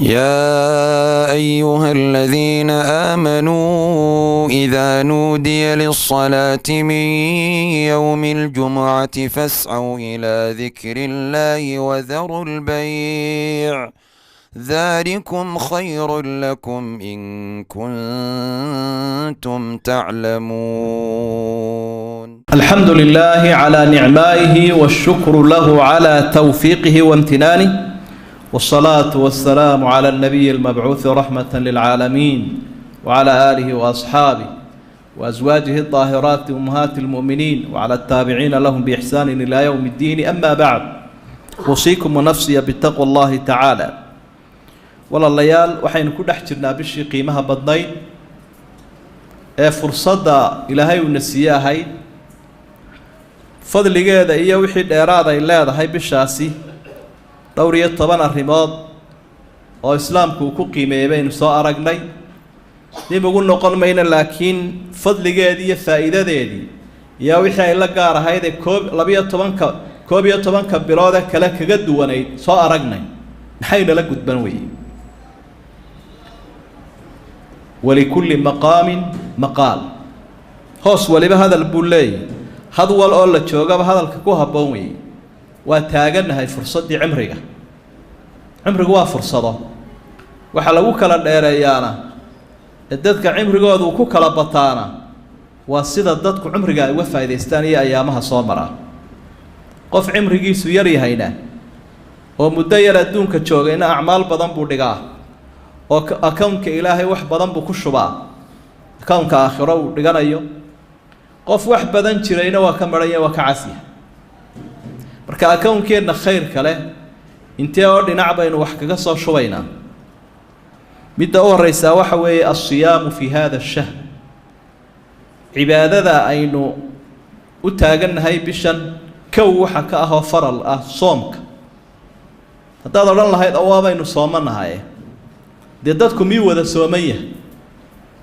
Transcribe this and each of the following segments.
يا أيها الذين آمنوا إذا نودي للصلاة من يوم الجمعة فاسعوا إلى ذكر الله وذروا البيع ذلكم خير لكم إن كنتم تعلمون. الحمد لله على نعمائه والشكر له على توفيقه وامتنانه، والصلاة والسلام على النبي المبعوث رحمة للعالمين وعلى آله وأصحابه وأزواجه الطاهرات أمهات المؤمنين وعلى التابعين لهم بإحسان إلى يوم الدين. أما بعد، أوصيكم ونفسي بتقوى الله تعالى. walaalayaal waxaynu ku dhex jirnaa bishii qiimaha badnayd ee fursadda ilaahay uu nasiye ahayd, fadligeeda iyo wixii dheeraad ay leedahay bishaasi dhowr iyo 10 arrimood oo islaamku uu ku qiimeeyay baynu soo aragnay. dib ugu noqon mayna, laakiin fadligeedii iyo faa'iidadeedii iyo wixii ay la gaar ahayd ee 12 bilood kale kaga duwanayd soo aragnay. maxayna la gudban weeyey? ولكل مقام مقال. hoos waliba hadal buu leeyahay, had wal oo la joogaba hadalka ku habboon weeye. waa taaganahay fursaddii cimriga. cimrigu waa fursado waxa lagu kala dheereeyaana dadka cimrigoodu ku kala bataana waa sida dadku cimriga ay uga faa'iideystaan iyo ayaamaha soo mara. qof cimrigiisu yar yahayna oo muddo yar adduunka joogayna acmaal badan buu dhigaa oo akoonka ilaahay wax badan buu ku shubaa, akoonka aakhiro uu dhiganayo. qof wax badan jirayna waa ka maraya, waa ka casiya. marka akoonkeedna khayr kale intee oo dhinac baynu wax kaga soo shubaynaa. midda u horeysaa waxa weeye as-siyaamu fi hada ash-shahr. cibaadada aynu u taagannahay bishan kow waxa ka ahoo faral ah soomka. haddaad odhan lahayd oo waabaynu soomanahay, dee dadku mii wada sooman yahay.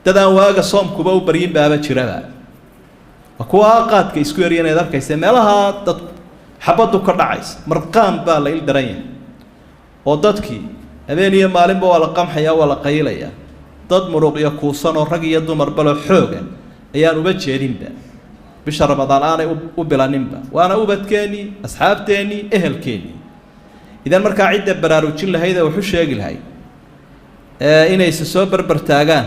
dad aan waaga soomkuba u baryin baaba jiraba. waa kuwa qaadka isku yaryan eed arkaysa meelaha dad xabaddu ka dhacaysa, marqaan baa la il daran yahay oo dadkii habeen iyo maalinba waa la qamxayaa, waa la qaylayaa. dad muruq iyo kuusan oo rag iyo dumarba loo xooga ayaan uba jeedinba bisha ramadaan aanay u bilaninba. waana ubadkeennii, asxaabteennii, ehelkeennii. idan markaa cidda baraarujin lahayd ee wuxuu sheegi lahayd inaysa soo barbar taagaan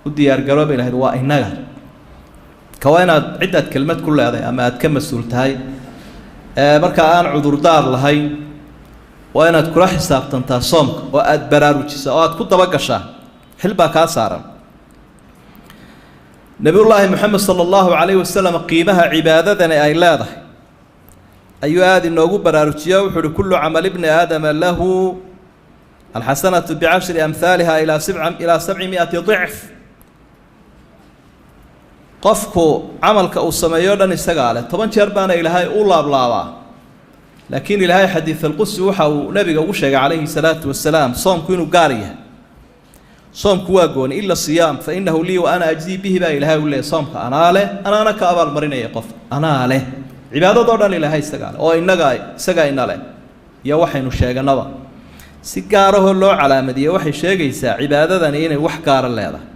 u diyaargaroobi lahayd waa innaga. ka waa inaad ciddaad kelmad ku leedahay ama aad ka mas-uul tahay markaa aan cudurdaar lahayn, waa inaad kula xisaabtantaa soomka oo aad baraarujisa oo aad ku dabagashaa. xil baa kaa saaran. nabiyullaahi moxamed sala allahu calayhi wasalam qiimaha cibaadadani ay leedahay ayuu aada inoogu baraarujiya. wuxuu uhi kullu camali bni aadama lahu alxasanatu bicashri amhaaliha ilaa 700 dicf. qofku camalka uu sameeyo dhan isagaa leh, 10 jeer baana ilaahay u laablaabaa. laakiin ilaahay xadiid alqudsi waxa uu nabiga ugu sheegay calayhi salaatu wasalaam soomku inuu gaar yahay. soomku waa gooni, ila siyaam fa innahu lii wa ana ajzii bihi baa ilaahay u leeyahay. soomka anaa leh, anaana ka abaalmarinaya qof. anaa leh cibaadadoo dhan ilaahay isagaa leh, oo isagaa ina leh iyo waxaynu sheeganaba. si gaarahoo loo calaamadiyey waxay sheegaysaa cibaadadani inay wax gaara leedahay.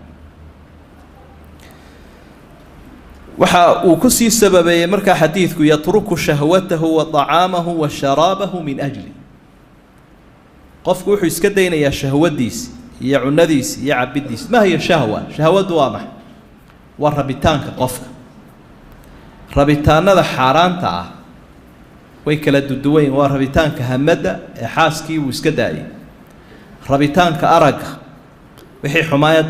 waxa uu ku sii sababeeyey markaa xadiidku yatruku shahwatahu wa طacaamahu wa sharaabahu min ajli. qofku wuxuu iska daynayaa shahwadiisi iyo cunadiisi iyo cabiddiisi. ma hiya shahwa? shahwadu waa maxay? waa rabitaanka qofka. rabitaanada xaaraanta ah way kala duduwayn. waa rabitaanka hamadda ee xaaskii uu iska daayay, rabitaanka aragga wixii xumaaya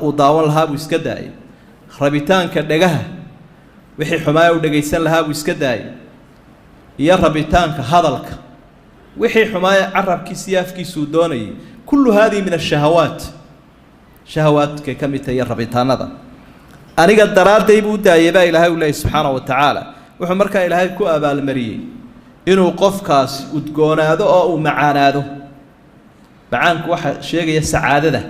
uu daawan lahaa buu iska daayay, rabitaanka dhagaha wixii xumaaya uu dhagaysan lahaa buu iska daayay, iyo rabitaanka hadalka wixii xumaaya carabkiisa iyo afkiisuu doonayay. kullu haadihi min ashahawaat. shahawaadkay ka mid tahay iyo rabitaanada. aniga daraadday buu daayay baa ilaahay u leeyahy subxaana wa tacaala. wuxuu markaa ilaahay ku abaalmariyey inuu qofkaasi udgoonaado oo uu macaanaado. macaanku waxa sheegaya sacaadada.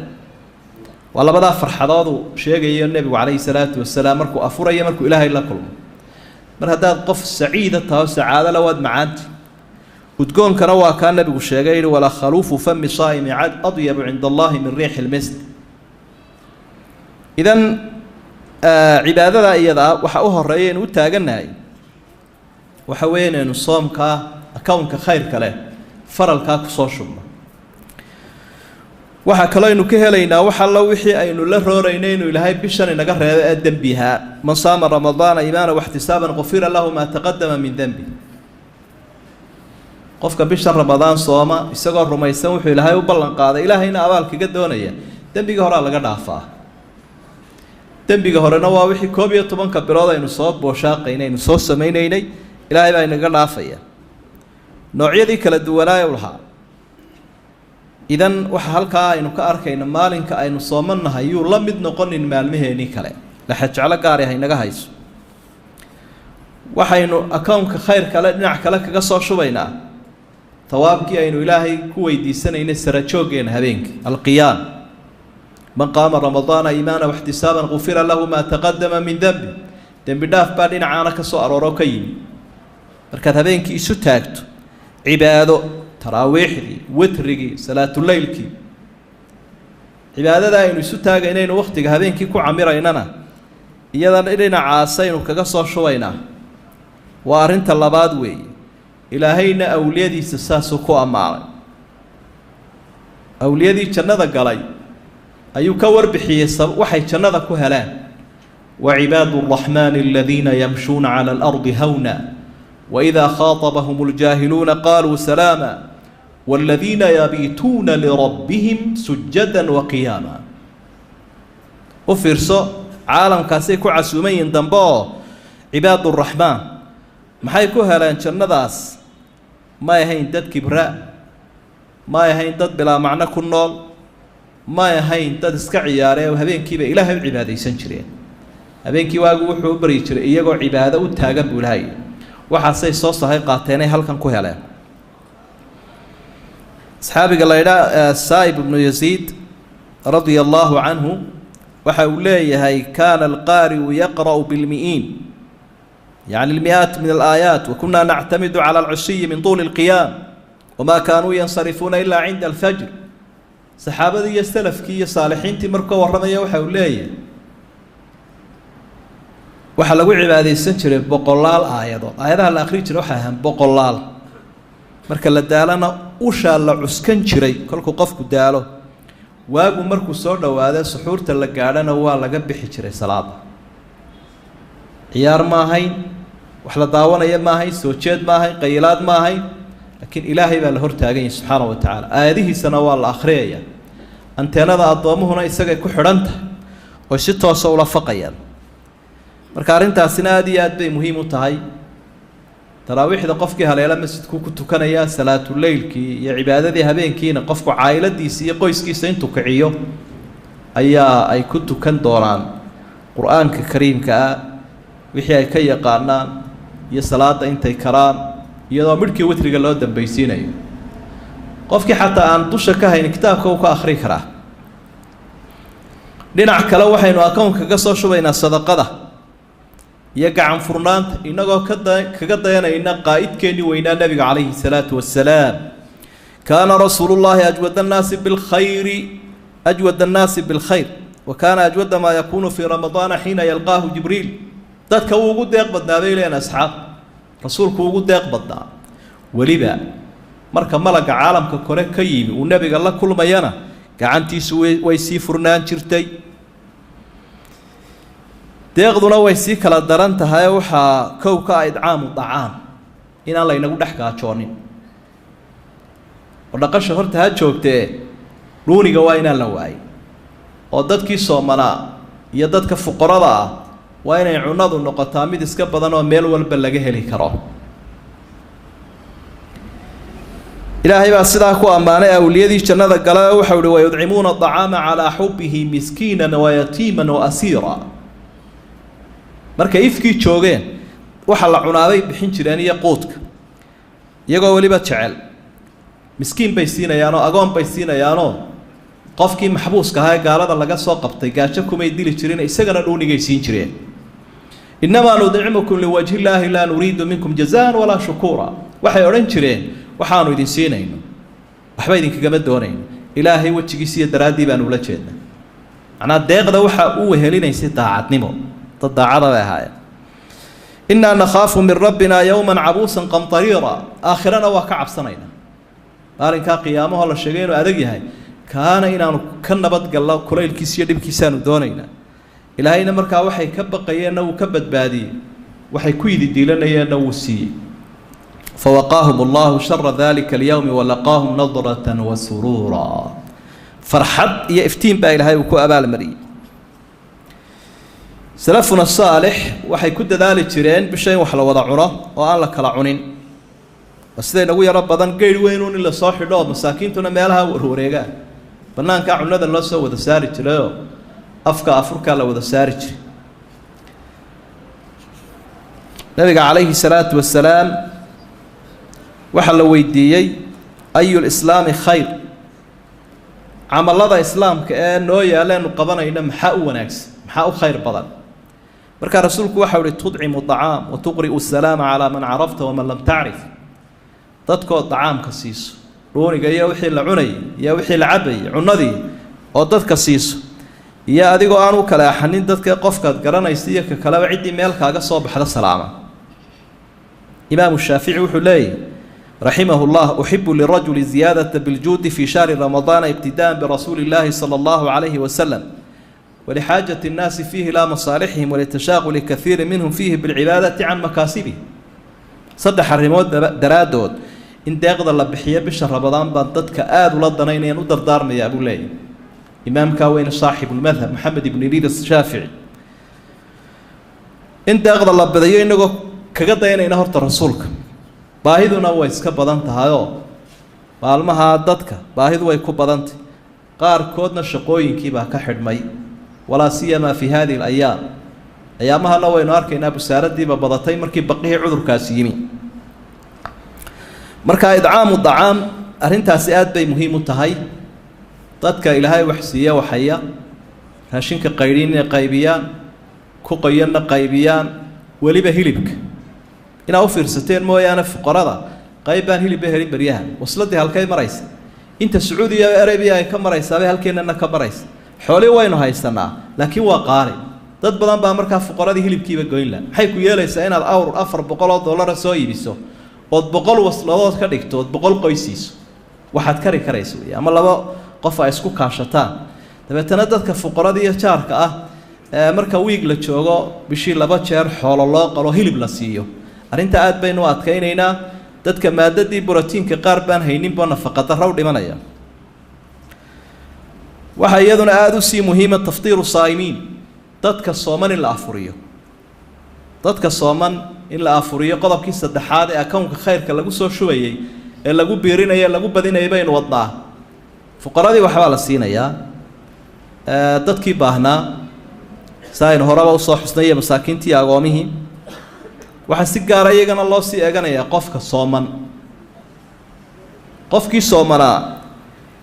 waa labadaa farxadood uu sheegayo nebigu calayhi salaatu wasalaam markuu afurayo, markuu ilaahay la kulmo. mar haddaad qof saciida taho sacaado la waad macaanta. udgoonkana waa kaa nabigu sheegay wala khaluufu fami saa'imi adyabu cinda allahi min riixi lmisk idan cibaadada iyada waxa u horeeya inuu taagannahay waxa weeye inaynu soomkaa akownka khayrka leh faralkaa kusoo shubno waxaa kaloo aynu ka helaynaa wax alla wixii aynu la rooraynay inuu ilaahay bishan inaga reebo ee dembihaa man saama ramadaana iimaana waxtisaaban qufira lahu maa taqadama min dembi qofka bishan ramadaan sooma isagoo rumaysan wuxuu ilaahay u ballan qaaday ilaahayna abaal kaga doonaya dembiga horaa laga dhaafaa dembiga horena waa wixii 11 bilood aynu soo booshaaqaynay aynu soo samaynaynay ilaahay baa inaga dhaafaya noocyadii kala duwanaa u lahaa idan waxa halkaa aynu ka arkayna maalinka aynu soomanahay yuu la mid noqonin maalmaheenii kale la xajaclo gaar ah inaga hayso waxaynu akoonka khayr kale dhinac kale kaga soo shubaynaa tawaabkii aynu ilaahay ku weydiisanaynay sara joogeen habeenkii alqiyaam man qaama ramadaana iimaana waxtisaaban qufira lahu maa taqadama min dembi dembi dhaaf baa dhinacaana ka soo arooro ka yimi markaad habeenkii isu taagto cibaado taraawiixdii witrigii salaatuleylkii cibaadada aynu isu taagaynaynu wakhtiga habeenkii ku camiraynana iyadana dhinacaasaynu kaga soo shubaynaa waa arrinta labaad weeye ilaahayna awliyadiisa saasuu ku ammaanay awliyadii jannada galay ayuu ka warbixiyey waxay jannada ku heleen wacibaadu araxmaani aladiina yamshuuna cala alardi hawna وإذا خاطبهم الجاهلون قالوا سلاما والذين يبيتون لربهم سجدا وقياما وفرسو عالم كاسيكو عسومين دنبو عباد الرحمن محايكو هلان جنداس ما يهين دد كبراء ما يهين دد بلا معنى كنول ما يهين دد اسكا عياري وهبين كيبا إلهي عبادة يسنجرين هبين كي واقو وحو بريجر إياقو عبادة وتاقب بولاي waxaasay soo sahay qaateenay halkan ku heleen asxaabiga la yidhaa saa'ib ibnu yaziid radia allahu canhu waxa uu leeyahay kaana alqaari'u yaqra'u bilmi'iin yani almi'aat min alaayaat wakunaa nactamidu cala alcushiyi min tuuli alqiyaam wamaa kaanuu yansarifuuna ilaa cinda alfajr saxaabadii iyo salafkii iyo saalixiintii markuu warramaya waxa uu leeyahay waxa lagu cibaadeysan jiray boqolaal aayadood aayadaha la akhri jiray waxa ahaan boqolaal marka la daalana usha la cuskan jiray kolku qofku daalo waagu markuu soo dhawaado suxuurta la gaadhana waa laga bixi jiray salaada ciyaar ma ahayn wax la daawanaya ma ahayn soo jeed ma ahayn qaylaad ma ahayn laakiin ilaahay baa la hortaagan yahay subxaanahu wa tacaala aayadihiisana waa la akhriyaya anteenada addoomuhuna isagay ku xidhan tahay oo si toosa ula faqayaan marka arrintaasina aad iyo aad bay muhiim u tahay taraawiixda qofkii haleela masjidku ku tukanaya salaatuleylkii iyo cibaadadii habeenkiina qofku caa'iladiisa iyo qoyskiisa intuu kiciyo ayaa ay ku tukan doonaan qur-aanka kariimka ah wixii ay ka yaqaanaan iyo salaada intay karaan iyadoo midhkii witriga loo dambaysiinayo qofkii xataa aan dusha ka hayn kitaabka uu ka akhri karaa dhinac kale waxaynu akoonka kaga soo shubaynaa sadaqada iyo gacan furnaanta inagoo kaga dayanayna qaa'idkeennii weynaa nabiga calayhi salaatu wassalaam kaana rasuulu llaahi ajwada annaasi bilkhayr wa kaana ajwada maa yakuunu fii ramadaana xiina yalqaahu jibriil dadka wuu ugu deeq badnaa bay leeyihin asxaab rasuulku ugu deeq badnaa weliba marka malaga caalamka kore ka yimi uu nabiga la kulmayana gacantiisu way sii furnaan jirtay deeqduna way sii kala daran tahay waxaa kow ka idcaamu dacaam inaan laynagu dhex gaajoonin oo dhaqasha horta ha joogtee dhuuniga waa inaan la waayin oo dadkii soomanaa iyo dadka fuqarada ah waa inay cunadu noqotaa mid iska badan oo meel walba laga heli karo ilaahay baa sidaa ku ammaanay awliyadii jannada gala waxa uu wayudcimuuna dacaama calaa xubbihi miskiinan wa yatiiman wa asiira markay ifkii joogeen waxa la cunaabay bixin jireen iyo quudka iyagoo weliba jecel miskiin bay siinayaanoo agoon bay siinayaanoo qofkii maxbuuska ahaa ee gaalada laga soo qabtay gaajo kumay dili jirin isagana dhuunigay siin jireen innamaa nudcimukum liwajhi illaahi laa nuriidu minkum jazaan walaa shukuura waxay odhan jireen waxaanu idin siinayno waxba idinkagama doonayno ilaahay wejigiisa iyo daraaddii baanu ula jeednaa macnaa deeqda waxa uu wehelinaysay daacadnimo dad daacada bay ahaayeen innaa nakhaafu min rabbinaa yowman cabuusan qamtariira aakhirana waa ka cabsanaynaa maalinkaa qiyaamahoo la sheegay inuu adag yahay kaana inaanu ka nabadgalno kulaylkiisa iyo dhibkiisaanu doonaynaa ilaahayna markaa waxay ka baqayeenna wuu ka badbaadiyey waxay ku yidi diilanayeenna wuu siiyey fawaqaahum allahu shara dalika alyowmi walaqaahum nadratan wa suruura farxad iyo iftiin baa ilaahay uu ku abaalmariyey salafuna saalix waxay ku dadaali jireen bisha in wax la wada cuno oo aan la kala cunin sida inagu yaro badan geed weynuun in la soo xidho masaakiintuna meelaha warwareegaan bannaankaa cunada loo soo wada saari jirayoo afka afurkaa la wada saari jiray nabiga calayhi salaatu wasalaam waxaa la weydiiyey ayu lislaami khayr camalada islaamka ee noo yaaleenu qabanayna maxaa u wanaagsan maxaa u khayr badan markaa rasuulku waxau ihi tudcimu acaam wa tuqri'u asalaama calaa man carafta waman lam tacrif dadkood dacaamka siiso dhuuniga iyo wixii la cunayay iyo wixii la cabayay cunadii oo dadka siiso iyo adigoo aan u kala axanin dadka qofkaad garanaysa iyo ka kaleba ciddii meel kaaga soo baxda salaama imaamu shaafici wuxuu leeyahy raximahu llah uxibu lirajuli ziyaadata biljuudi fi shahri ramadaana ibtidaan birasuuli illaahi sala allahu calayhi wasalam walixaajati annaasi fiihi ilaa masaalixihim walitashaaquli kaiiri minhum fiihi bilcibaadati can makaasibih saddex arrimood daraaddood in deeqda la bixiyo bisha ramadaan baan dadka aada ula danaynayaan u dardaarmayaa buu leeyahy imaamkaa weyne saaxibulmadhab maxamed ibnu idriis shaafici in deeqda la badayo inagoo kaga dayanayna horta rasuulka baahiduna way iska badan tahayoo maalmaha dadka baahidu way ku badantay qaarkoodna shaqooyinkiibaa ka xidhmay walaa siyamaa fi hadihi alayaam ayaamahana waynu arkaynaa busaaradiiba badatay markii baqihii cudurkaasi yimi markaa idcaamu dacaam arrintaasi aad bay muhiim u tahay dadka ilaahay wax siiya waxaya raashinka qaydhin inay qaybiyaan ku qoyanna qaybiyaan weliba hilibka inaa u fiirsateen mooyaane fuqarada qayb baan hilibba helin baryaha wasladii halkay maraysa inta sacuudiya arabiya ay ka maraysaabay halkeennana ka maraysa xoolii waynu haysanaa laakiin waa qaali dad badan baa markaa fuqaradii hilibkiiba goyn laha maxay ku yeelaysaa inaad awr $400 soo iibiso ood 100 wasladood ka dhigto ood 100 qoysiiso waxaad kari karaysa wey ama laba qof ay isku kaashataan dabeetana dadka fuqarada iyo jaarka ah marka wiig la joogo bishii 2 jeer xoolo loo qalo hilib la siiyo arrinta aad baynu adkaynaynaa dadka maadadii borotiinka qaar baan hayninba nafaqa darro dhimanaya waxa iyaduna aad u sii muhiima taftiiru saa'imiin dadka sooman in la afuriyo dadka sooman in la afuriyo qodobkii saddexaad ee akoonka khayrka lagu soo shubayay ee lagu biirinaya lagu badinayay baynu wadnaa fuqaradii waxbaa la siinayaa dadkii baahnaa saaynu horeba usoo xusnay masaakiintii agoomihii waxaa si gaara iyagana loo sii eeganayaa qofka sooman qofkii soomanaa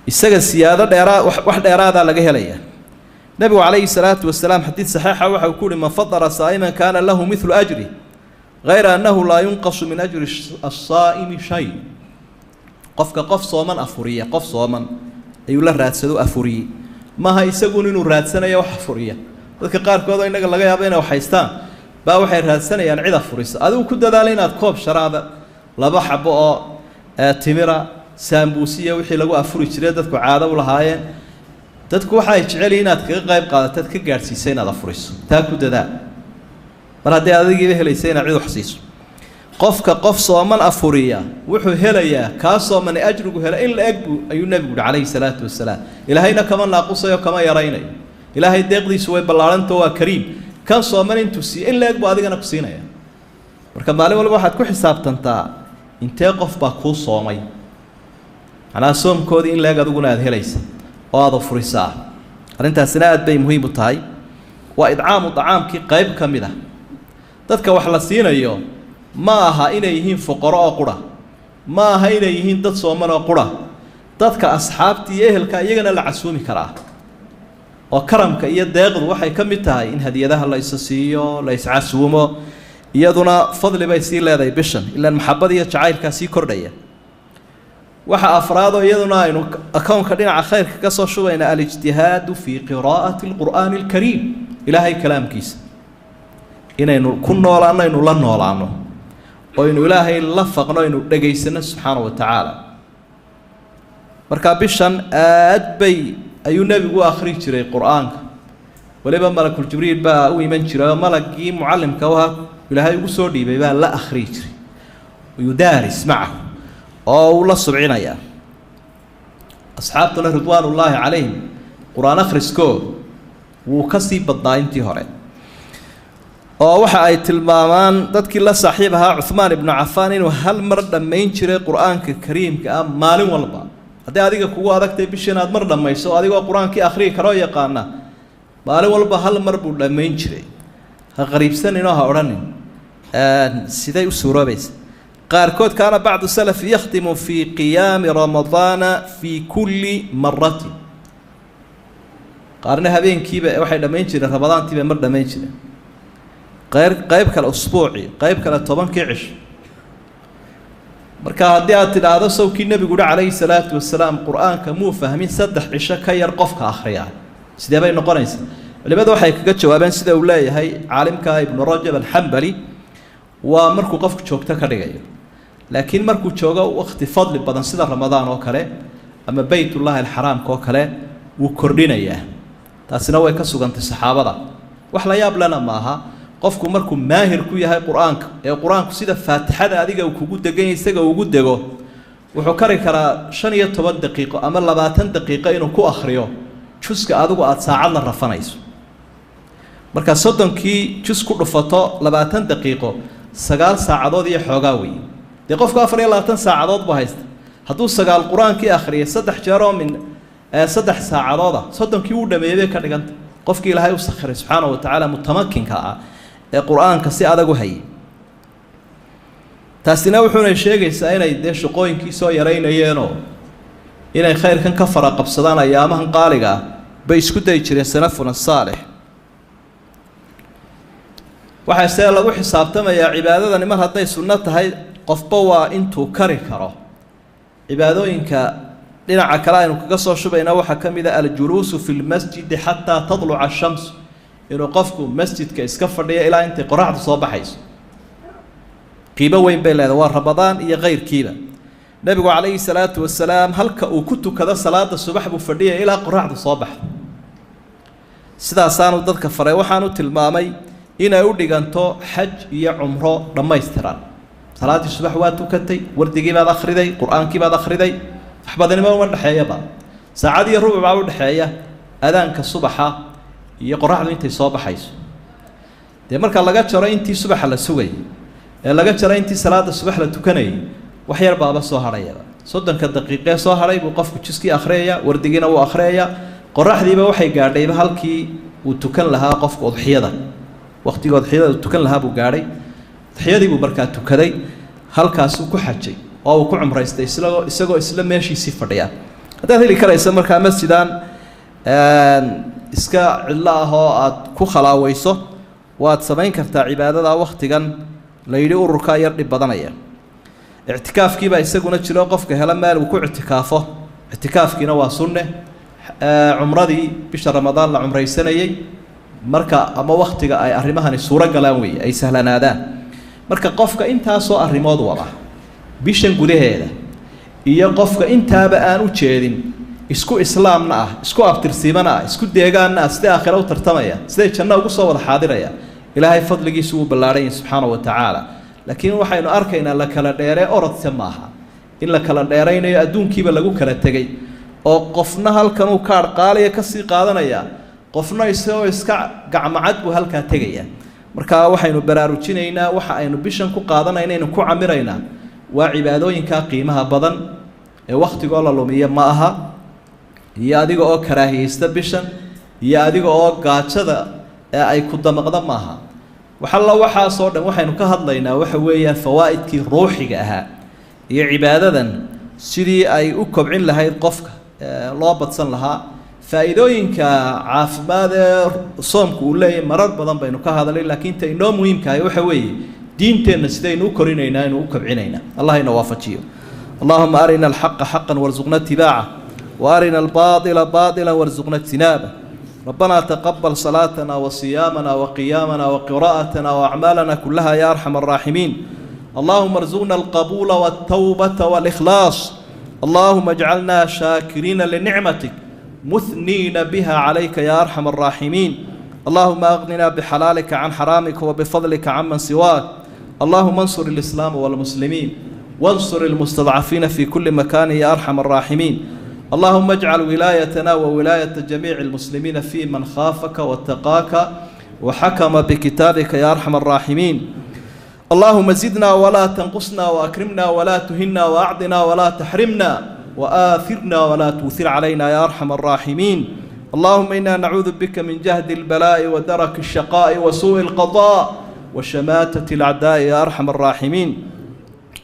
isaga siyaado dheeraa wax dheeraadaa laga helayaa nabigu calayhi salaatu wasalaam xadiid saxiixa waxa uu ku yihi man fadara saa'iman kaana lahu midlu ajri غayra annahu laa yunqasu min ajri الsaa'imi shay qofka qof sooman afuriya qof sooman ayuu la raadsado afuriyey maaha isagun inuu raadsanayo wax afuriya dadka qaarkood oo inaga laga yaabo inay haystaan baa waxay raadsanayaan cid afurisa adigu ku dadaal inaad koob sharaaba 2 xabo oo timira saambuusiya wixii lagu afuri jiray dadku caado u lahaayeen dadku waxay jecel yihiin inaad kaga qayb qaadato ka gaarsiisay inaad afuriso taa ku dadaal mar haddii adigiiba helaysa inaad cid wax siiso qofka qof sooman afuriya wuxuu helayaa kaa sooman ajrigu hela in la eg buu ayuu nabigu yidhi calayhi salaatu wasalaam ilaahayna kama naaqusayo kama yaraynayo ilaahay deeqdiisu way ballaarantao waa kariim kan sooman intuu siiyo in la eg buu adigana ku siinaya marka maalin walba waxaad ku xisaabtantaa intee qof baa kuu soomay macnaha soomkoodii in la eg adiguna aada helaysa oo aada furisaa arrintaasina aad bay muhiim u tahay waa idcaamu dacaamkii qayb ka mid ah dadka wax la siinayo ma aha inay yihiin fuqaro oo qura ma aha inay yihiin dad sooman oo qura dadka asxaabta iyo ehelka iyagana la casuumi karaa oo karamka iyo deeqdu waxay ka mid tahay in hadiyadaha la isa siiyo la iscasuumo iyaduna fadli bay sii leedahay bishan ilaan maxabad iyo jacaylkaa sii kordhaya waxa afraado iyaduna aynu akoonka dhinaca khayrka ka soo shubayna alijtihaadu fi qiraa'ati alqur'aani alkariim ilaahay kalaamkiisa inaynu ku noolaano aynu la noolaano oo aynu ilaahay la faqno aynu dhegaysano subxaana wa tacaala marka bishan aad bay ayuu nebigu u akhri jiray qur'aanka waliba malakul jibriil baa u iman jiray oo malagii mucallimka waha ilaahay ugu soo dhiibay baa la akhri jiray yudaaris macahu oo uu la subcinayaa asxaabtuna ridwaanullaahi calayhim qur-aan akhriskood wuu ka sii badnaa intii hore oo waxa ay tilmaamaan dadkii la saaxiib ahaa cuhmaan ibnu cafaan inuu hal mar dhammayn jiray qur-aanka kariimka ah maalin walba haddii adiga kugu adagtay bisha inaad mar dhammayso adigoo qur-aankii akhriyi karoo yaqaana maalin walba hal mar buu dhammayn jiray ha qariibsaninoo ha odhanin siday u suuroobaysa qaarkood kaana bacdu salafi yakhtimu fii qiyaami ramadaana fii kulli maratin qaarna habeenkiiba waxay dhammayn jireen ramadaantiiba mar dhammayn jireen qayb kale usbuuci qayb kale 10kii cisho marka haddii aad tidhaahdo sawkii nebigu uhi calayhi salaatu wasalaam qur-aanka muu fahmin 3 cisho ka yar qofka akhriyaa sidee bay noqonaysaa culimadu waxay kaga jawaabeen sida uu leeyahay caalimka ibnu rajab alxambali waa markuu qofku joogto ka dhigayo laakiin markuu joogo waqti fadli badan sida ramadaan oo kale ama baytullahi alxaraamka oo kale wuu kordhinayaa taasina way ka sugantay saxaabada wax la yaab lana maaha qofku markuu maahir ku yahay qur-aanka ee qur-aanku sida faatixada adiga uu kugu degan yahay isaga ugu dego wuxuu kari karaa 15 daqiiqo ama 20 daqiiqo inuu ku akhriyo juska adigu aad saacad la rafanayso marka 30kii jus ku dhufato 20 daqiiqo 9 saacadood iyo xoogaa weey dee qofku 24 saacadood buu haysta hadduu 9 qur-aankii akhriyay 3 jeer oo min 3 saacadooda 30kii uu dhameeyay ka dhiganta qofkii ilaahay u sakhiray subxaanahu wa tacaala mutamakinka ah ee qur-aanka si adag u hayay taasina wuxuuna sheegaysaa inay dee shaqooyinkii soo yaraynayeenoo inay khayrkan ka fara qabsadaan ayaamahan qaaliga ah bay isku dayi jireen salafuna saalix waxaa see lagu xisaabtamayaa cibaadadani mar hadday sunno tahay qofba waa intuu kari karo cibaadooyinka dhinaca kale aynu kaga soo shubayna waxaa ka mid ah aljuluusu fi lmasjidi xataa tadluca ashams inuu qofku masjidka iska fadhiyo ilaa intay qoraxdu soo baxayso qiimo weyn bay leedahay waa ramadaan iyo kayrkiiba nebigu calayhi salaatu wasalaam halka uu ku tukado salaada subax buu fadhiyay ilaa qoraxdu soo baxdo sidaasaanu dadka faray waxaanu tilmaamay inay u dhiganto xaj iyo cumro dhammaystiran salaadii subax waa tukatay wardigii baad akhriday qur-aankii baad akhriday wax badanimo uma dhexeeyaba saacad iyo rubuc baa u dhexeeya adaanka subaxa iyo qoraxdu intay soo baxayso dee marka laga jaro intii subaxa la sugay ee laga jaro intii salaada subax la tukanayay wax yar baaba soo hadhayaba 30 daqiiqe soo hadhay buu qofku jiskii akhriyaya wardigiina uu akhriyaya qoraxdiiba waxay gaadhayba halkii uu tukan lahaa qofku udxiyada waqtigood udxiyada uu tukan lahaa buu gaadhay udxiyadii buu markaa tukaday halkaas uu ku xajay oo uu ku cumraystay isagoo isla meeshiisii fadhiya haddaad heli karaysa markaa masjidaan iska cidlo ah oo aad ku khalaawayso waad samayn kartaa cibaadada waqtigan la yidhi ururkaa yar dhib badanaya ictikaafkiibaa isaguna jiro qofka hela meel uu ku ictikaafo ictikaafkiina waa sunne cumradii bisha ramadaan la cumraysanayay marka ama waqtiga ay arrimahani suuro galaan weeye ay sahlanaadaan marka qofka intaasoo arrimood wada bishan gudaheeda iyo qofka intaaba aan u jeedin isku islaamna ah isku abtirsiimana ah isku deegaanna ah sidee aakhira u tartamaya sidee janno ugu soo wada xaadiraya ilaahay fadligiisu uu ballaadhan subxaanahu wa tacaala laakiin waxaynu arkaynaa la kala dheeree orodse maaha in la kala dheeraynayo adduunkiiba lagu kala tegay oo qofna halkan uu kaadh qaaliya ka sii qaadanaya qofna isagoo iska gacmacad buu halkaa tegaya marka waxaynu baraarujinaynaa waxa aynu bishan ku qaadanayna inaynu ku camiraynaa waa cibaadooyinka qiimaha badan ee waqtigoo la lumiya ma aha iyo adiga oo karaahiyeysta bishan iyo adiga oo gaajada ee ay ku damaqda maaha waxalla waxaasoo dhan waxaynu ka hadlaynaa waxa weeyaan fawaa'idkii ruuxiga ahaa iyo cibaadadan sidii ay u kobcin lahayd qofka loo badsan lahaa faa'iidooyinka caafimaad ee soomku uu leeyahay marar badan baynu ka hadalay laakiin ta inoo muhiimkahay waxa weeye diinteenna sidaynu u korinaynaa inuu u kobcinaynaa allah ina waafajiyo اللهم أرنا الحق حقا وارزقنا اتباعه وأرنا الباطل باطلا وارزقنا اجتنابه. ربنا تقبل صلاتنا وصيامنا وقيامنا وقراءتنا وأعمالنا كلها يا أرحم الراحمين. اللهم ارزقنا القبول والتوبة والإخلاص. اللهم اجعلنا شاكرين لنعمتك مثنين بها عليك يا أرحم الراحمين. اللهم أغننا بحلالك عن حرامك وبفضلك عمن سواك. اللهم انصر الإسلام والمسلمين وانصر المستضعفين في كل مكان يا أرحم الراحمين. اللهم اجعل ولايتنا وولاية جميع المسلمين في من خافك واتقاك وحكم بكتابك يا أرحم الراحمين. اللهم زدنا ولا تنقصنا وأكرمنا ولا تهنا وأعطنا ولا تحرمنا وآثرنا ولا تؤثر علينا يا أرحم الراحمين. اللهم إنا نعوذ بك من جهد البلاء ودرك الشقاء وسوء القضاء وشماتة الأعداء يا أرحم الراحمين.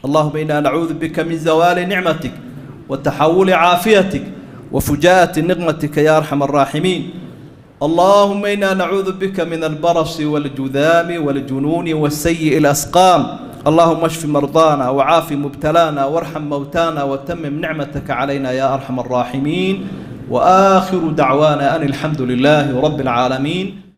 اللهم إنا نعوذ بك من زوال نعمتك وتحول عافيتك وفجاءة نقمتك يا أرحم الراحمين. اللهم إنا نعوذ بك من البرص والجذام والجنون والسيء الأسقام. اللهم اشف مرضانا وعاف مبتلانا وارحم موتانا وتمم نعمتك علينا يا أرحم الراحمين. وآخر دعوانا أن الحمد لله رب العالمين.